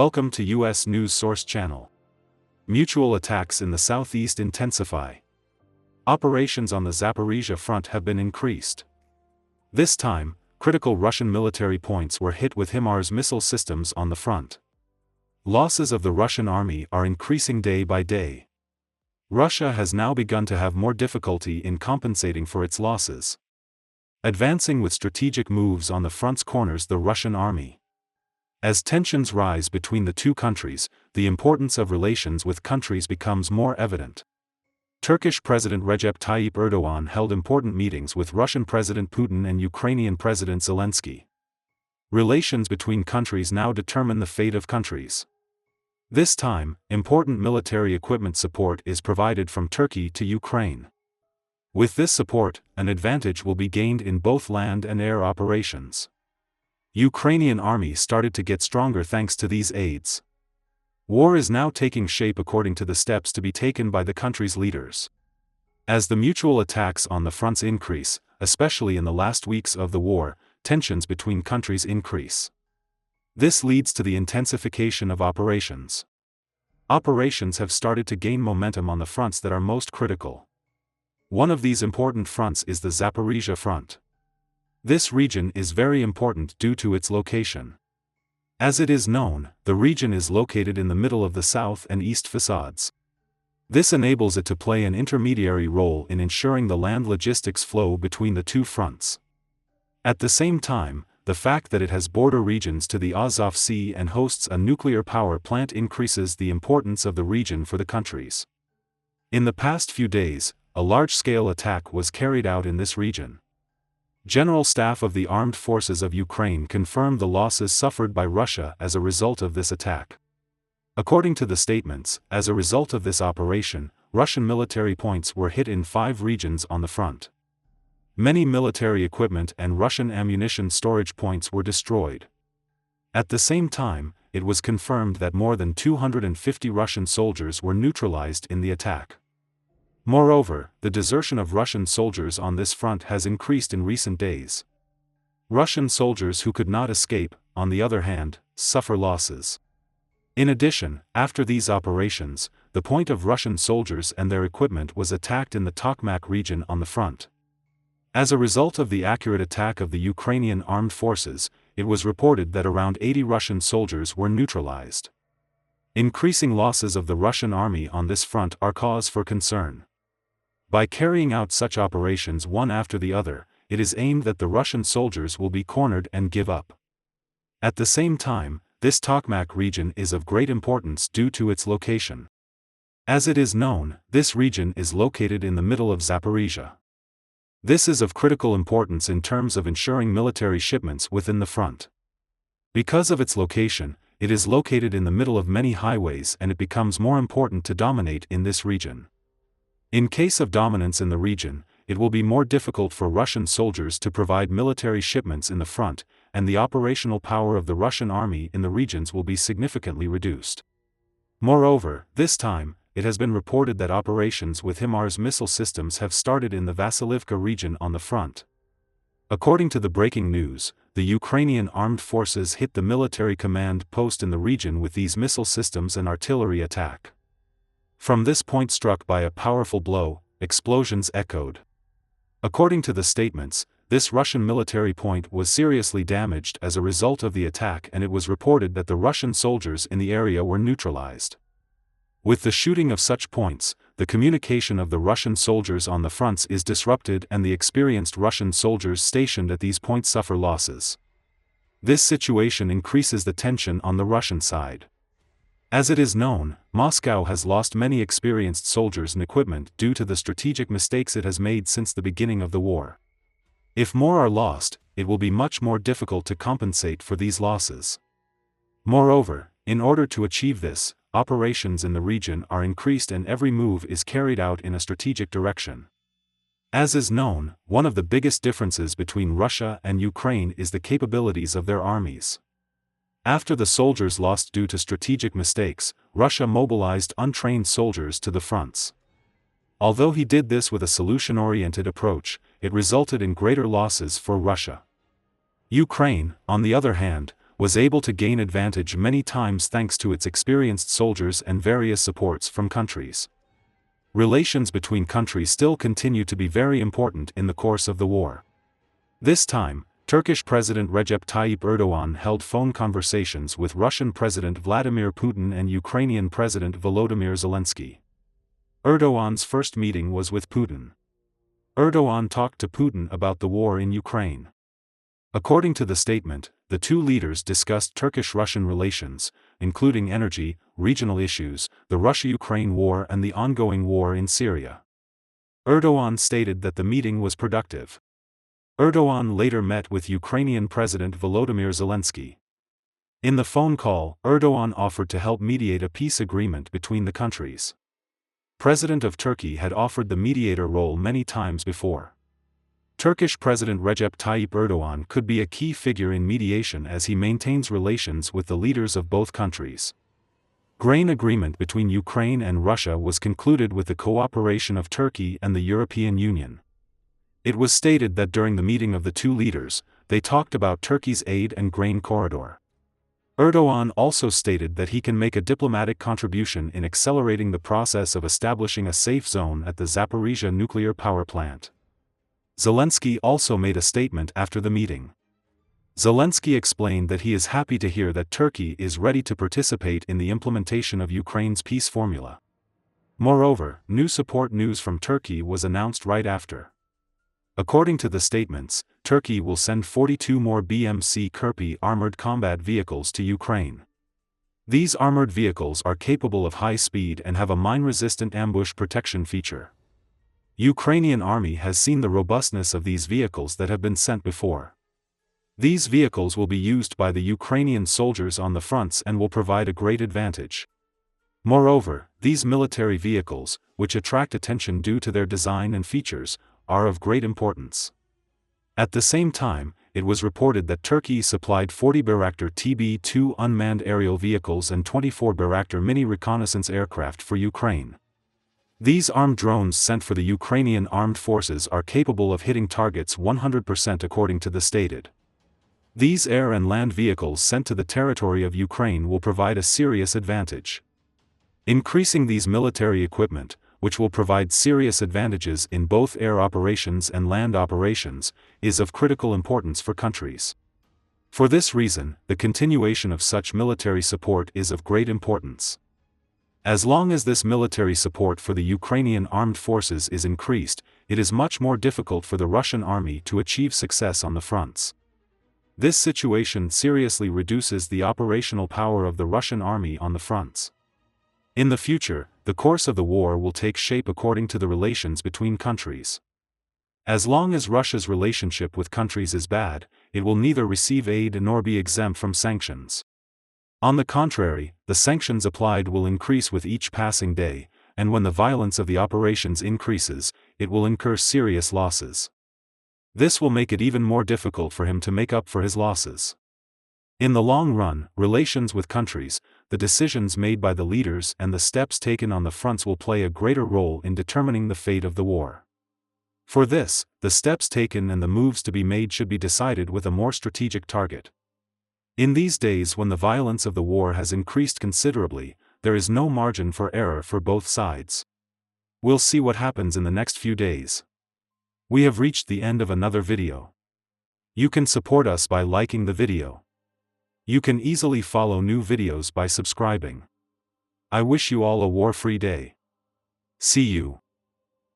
Welcome to U.S. News Source Channel. Mutual attacks in the southeast intensify. Operations on the Zaporizhzhia front have been increased. This time, critical Russian military points were hit with HIMARS missile systems on the front. Losses of the Russian army are increasing day by day. Russia has now begun to have more difficulty in compensating for its losses. Advancing with strategic moves on the front's corners the Russian army. As tensions rise between the two countries, the importance of relations with countries becomes more evident. Turkish President Recep Tayyip Erdogan held important meetings with Russian President Putin and Ukrainian President Zelensky. Relations between countries now determine the fate of countries. This time, important military equipment support is provided from Turkey to Ukraine. With this support, an advantage will be gained in both land and air operations. Ukrainian army started to get stronger thanks to these aids. War is now taking shape according to the steps to be taken by the country's leaders. As the mutual attacks on the fronts increase, especially in the last weeks of the war, tensions between countries increase. This leads to the intensification of operations. Operations have started to gain momentum on the fronts that are most critical. One of these important fronts is the Zaporizhzhia front. This region is very important due to its location. As it is known, the region is located in the middle of the south and east facades. This enables it to play an intermediary role in ensuring the land logistics flow between the two fronts. At the same time, the fact that it has border regions to the Azov Sea and hosts a nuclear power plant increases the importance of the region for the countries. In the past few days, a large-scale attack was carried out in this region. General Staff of the Armed Forces of Ukraine confirmed the losses suffered by Russia as a result of this attack. According to the statements, as a result of this operation, Russian military points were hit in 5 regions on the front. Many military equipment and Russian ammunition storage points were destroyed. At the same time, it was confirmed that more than 250 Russian soldiers were neutralized in the attack. Moreover, the desertion of Russian soldiers on this front has increased in recent days. Russian soldiers who could not escape, on the other hand, suffer losses. In addition, after these operations, the point of Russian soldiers and their equipment was attacked in the Tokmak region on the front. As a result of the accurate attack of the Ukrainian armed forces, it was reported that around 80 Russian soldiers were neutralized. Increasing losses of the Russian army on this front are cause for concern. By carrying out such operations one after the other, it is aimed that the Russian soldiers will be cornered and give up. At the same time, this Tokmak region is of great importance due to its location. As it is known, this region is located in the middle of Zaporizhzhia. This is of critical importance in terms of ensuring military shipments within the front. Because of its location, it is located in the middle of many highways and it becomes more important to dominate in this region. In case of dominance in the region, it will be more difficult for Russian soldiers to provide military shipments in the front, and the operational power of the Russian army in the regions will be significantly reduced. Moreover, this time, it has been reported that operations with HIMARS missile systems have started in the Vasilivka region on the front. According to the breaking news, the Ukrainian armed forces hit the military command post in the region with these missile systems and artillery attack. From this point struck by a powerful blow, explosions echoed. According to the statements, this Russian military point was seriously damaged as a result of the attack, and it was reported that the Russian soldiers in the area were neutralized. With the shooting of such points, the communication of the Russian soldiers on the fronts is disrupted and the experienced Russian soldiers stationed at these points suffer losses. This situation increases the tension on the Russian side. As it is known, Moscow has lost many experienced soldiers and equipment due to the strategic mistakes it has made since the beginning of the war. If more are lost, it will be much more difficult to compensate for these losses. Moreover, in order to achieve this, operations in the region are increased and every move is carried out in a strategic direction. As is known, one of the biggest differences between Russia and Ukraine is the capabilities of their armies. After the soldiers lost due to strategic mistakes, Russia mobilized untrained soldiers to the fronts. Although he did this with a solution-oriented approach, it resulted in greater losses for Russia. Ukraine, on the other hand, was able to gain advantage many times thanks to its experienced soldiers and various supports from countries. Relations between countries still continue to be very important in the course of the war. This time, Turkish President Recep Tayyip Erdogan held phone conversations with Russian President Vladimir Putin and Ukrainian President Volodymyr Zelensky. Erdogan's first meeting was with Putin. Erdogan talked to Putin about the war in Ukraine. According to the statement, the two leaders discussed Turkish-Russian relations, including energy, regional issues, the Russia-Ukraine war and the ongoing war in Syria. Erdogan stated that the meeting was productive. Erdogan later met with Ukrainian President Volodymyr Zelensky. In the phone call, Erdogan offered to help mediate a peace agreement between the countries. President of Turkey had offered the mediator role many times before. Turkish President Recep Tayyip Erdogan could be a key figure in mediation as he maintains relations with the leaders of both countries. Grain agreement between Ukraine and Russia was concluded with the cooperation of Turkey and the European Union. It was stated that during the meeting of the two leaders, they talked about Turkey's aid and grain corridor. Erdogan also stated that he can make a diplomatic contribution in accelerating the process of establishing a safe zone at the Zaporizhzhia nuclear power plant. Zelensky also made a statement after the meeting. Zelensky explained that he is happy to hear that Turkey is ready to participate in the implementation of Ukraine's peace formula. Moreover, new support news from Turkey was announced right after. According to the statements, Turkey will send 42 more BMC Kirpi armored combat vehicles to Ukraine. These armored vehicles are capable of high speed and have a mine-resistant ambush protection feature. Ukrainian army has seen the robustness of these vehicles that have been sent before. These vehicles will be used by the Ukrainian soldiers on the fronts and will provide a great advantage. Moreover, these military vehicles, which attract attention due to their design and features, are of great importance. At the same time, it was reported that Turkey supplied 40 Bayraktar TB2 unmanned aerial vehicles and 24 Bayraktar mini reconnaissance aircraft for Ukraine. These armed drones sent for the Ukrainian armed forces are capable of hitting targets 100% according to the stated. These air and land vehicles sent to the territory of Ukraine will provide a serious advantage. Increasing these military equipment, which will provide serious advantages in both air operations and land operations, is of critical importance for countries. For this reason, the continuation of such military support is of great importance. As long as this military support for the Ukrainian armed forces is increased, it is much more difficult for the Russian army to achieve success on the fronts. This situation seriously reduces the operational power of the Russian army on the fronts. In the future, the course of the war will take shape according to the relations between countries. As long as Russia's relationship with countries is bad, it will neither receive aid nor be exempt from sanctions. On the contrary, the sanctions applied will increase with each passing day, and when the violence of the operations increases, it will incur serious losses. This will make it even more difficult for him to make up for his losses. In the long run, relations with countries, the decisions made by the leaders and the steps taken on the fronts will play a greater role in determining the fate of the war. For this, the steps taken and the moves to be made should be decided with a more strategic target. In these days when the violence of the war has increased considerably, there is no margin for error for both sides. We'll see what happens in the next few days. We have reached the end of another video. You can support us by liking the video. You can easily follow new videos by subscribing. I wish you all a war-free day. See you.